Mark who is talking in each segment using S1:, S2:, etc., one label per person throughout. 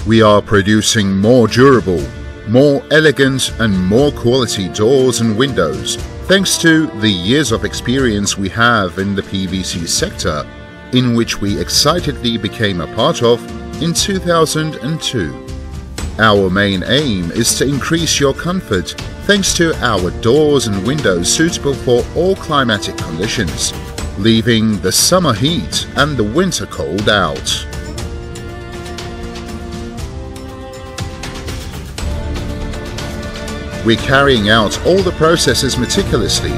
S1: We are producing more durable, more elegant and more quality doors and windows thanks to the years of experience we have in the PVC sector, in which we excitedly became a part of in 2002. Our main aim is to increase your comfort thanks to our doors and windows suitable for all climatic conditions, leaving the summer heat and the winter cold out. We're carrying out all the processes meticulously,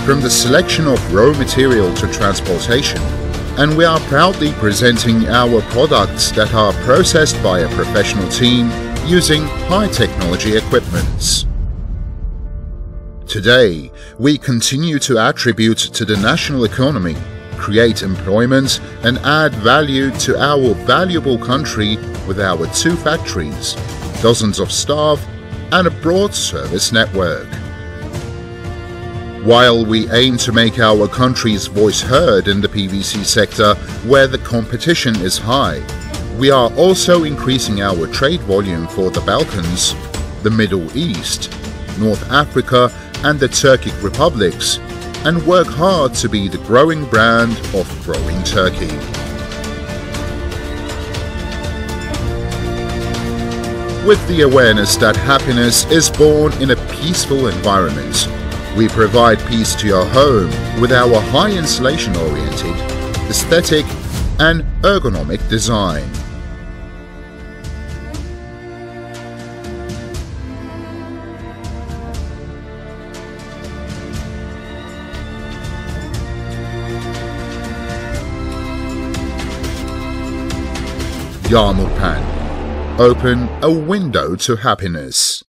S1: from the selection of raw material to transportation, and we are proudly presenting our products that are processed by a professional team using high technology equipments. Today, we continue to attribute to the national economy, create employment and add value to our valuable country with our 2 factories, dozens of staff and a broad service network. While we aim to make our country's voice heard in the PVC sector where the competition is high, we are also increasing our trade volume for the Balkans, the Middle East, North Africa and the Turkic republics, and work hard to be the growing brand of growing Turkey. With the awareness that happiness is born in a peaceful environment, we provide peace to your home with our high insulation-oriented, aesthetic and ergonomic design. YAÐMURPEN. Open a window to happiness.